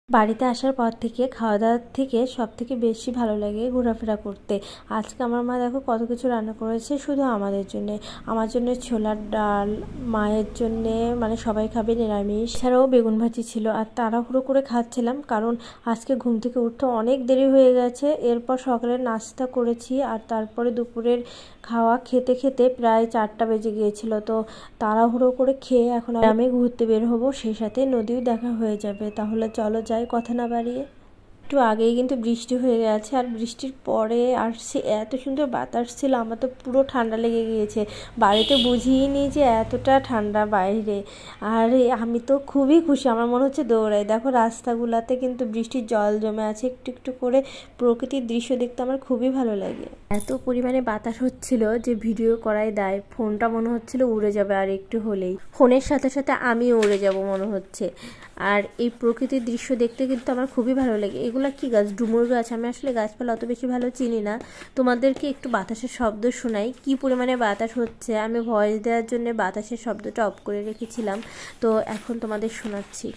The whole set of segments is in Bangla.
বাড়িতে আসার পর থেকে খাওয়া দাওয়ার থেকে সবথেকে বেশি ভালো লাগে ঘোরাফেরা করতে। আজকে আমার মা দেখো কত কিছু রান্না করেছে শুধু আমাদের জন্যে। আমার জন্য ছোলার ডাল, মায়ের জন্যে মানে সবাই খাবে নিরামিষ, এছাড়াও বেগুন ভাজি ছিল। আর তাড়াহুড়ো করে খাচ্ছিলাম কারণ আজকে ঘুম থেকে উঠতে অনেক দেরি হয়ে গেছে। এরপর সকালের নাস্তা করেছি আর তারপরে দুপুরের খাওয়া খেতে খেতে প্রায় 4টা বেজে গিয়েছিল। তো তাড়াহুড়ো করে খেয়ে এখন আমি ঘুরতে বের হবো, সেই সাথে নদীও দেখা হয়ে যাবে। তাহলে চলো যাই কথা না বাড়িয়ে। একটু আগেই কিন্তু বৃষ্টি হয়ে গেছে আর বৃষ্টির পরে আসছে এত সুন্দর বাতাস ছিল, আমার তো পুরো ঠান্ডা লেগে গিয়েছে। বাড়িতে বুঝিনি যে এতটা ঠান্ডা বাইরে। আর আমি তো খুবই খুশি, আমার মনে হচ্ছে দৌড়াই। দেখো রাস্তাগুলোতে কিন্তু বৃষ্টির জল জমে আছে, একটু একটু করে প্রকৃতির দৃশ্য দেখতে আমার খুবই ভালো লাগে। এত পরিমাণে বাতাস হচ্ছিল যে ভিডিও করাই দায়, ফোনটা মনে হচ্ছিল উড়ে যাবে আর একটু হলেই। ফোনের সাথে সাথে আমিও উড়ে যাব মনে হচ্ছে। আর এই প্রকৃতির দৃশ্য দেখতে কিন্তু আমার খুবই ভালো লাগে। এগুলা কি গাছ? ডুমুর গাছ। আমি আসলে গাছপালা অত বেশি ভালো চিনি না। তোমাদেরকে একটু বাতাসের শব্দ শোনাই, কি পরিমাণে বাতাস হচ্ছে। আমি ভয়েস দেওয়ার জন্য বাতাসের শব্দটা অফ করে রেখেছিলাম, তো এখন তোমাদের শোনাচ্ছি।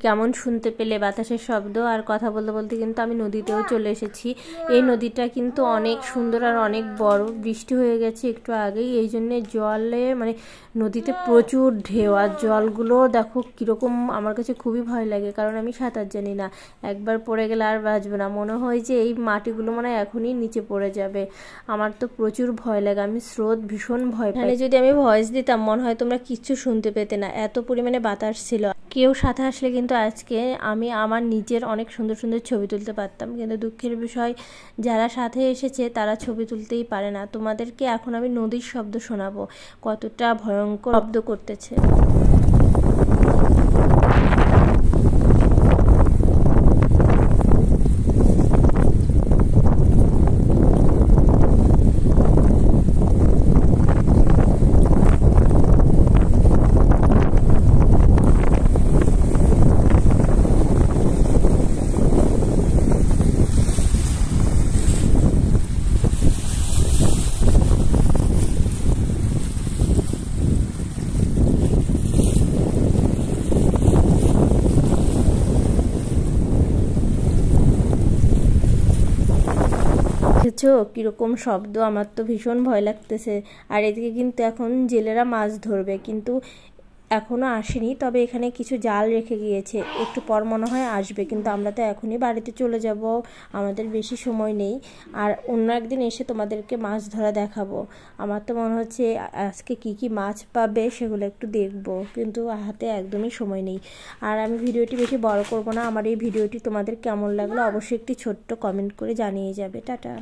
কেমন শুনতে পেলে বাতাসের শব্দ? আর কথা বলতে বলতে কিন্তু আমি নদীতেও চলে এসেছি। এই নদীটা কিন্তু অনেক সুন্দর আর অনেক বড়। বৃষ্টি হয়ে গেছে একটু আগেই, এই জন্যে জলে মানে নদীতে প্রচুর ঢেউ। আর জলগুলো দেখো কীরকম, আমার কাছে খুবই ভয় লাগে কারণ আমি সাঁতার জানি না। একবার পড়ে গেলে আর বাঁচবে না, মনে হয় যে এই মাটিগুলো মানে এখনই নিচে পড়ে যাবে। আমার তো প্রচুর ভয় লাগে, আমি স্রোত ভীষণ ভয় পাই। যদি আমি ভয়েস দিতাম মনে হয় তোমরা কিচ্ছু শুনতে পেতে না, এত পরিমাণে বাতাস ছিল। কেউ সাথে আসলে কিন্তু আজকে আমি আমার নিজের অনেক সুন্দর সুন্দর ছবি তুলতে পারতাম, কিন্তু দুঃখের বিষয় যারা সাথে এসেছে তারা ছবি তুলতেই পারে না। তোমাদেরকে এখন আমি নদীর শব্দ শোনাবো, কতটা ভয়ঙ্কর শব্দ করতেছে। দেখেছো কীরকম শব্দ? আমার তো ভীষণ ভয় লাগতেছে। আর এদিকে কিন্তু এখন জেলেরা মাছ ধরবে, কিন্তু এখনও আসেনি। তবে এখানে কিছু জাল রেখে গিয়েছে, একটু পর মনে হয় আসবে। কিন্তু আমরা তো এখনই বাড়িতে চলে যাব, আমাদের বেশি সময় নেই। আর অন্য একদিন এসে তোমাদেরকে মাছ ধরা দেখাবো। আমার তো মনে হচ্ছে আজকে কি কি মাছ পাবে সেগুলো একটু দেখবো, কিন্তু হাতে একদমই সময় নেই। আর আমি ভিডিওটি বেশি বড় করব না। আমার এই ভিডিওটি তোমাদের কেমন লাগলো অবশ্যই একটি ছোট্ট কমেন্ট করে জানিয়ে যাবে। টাটা।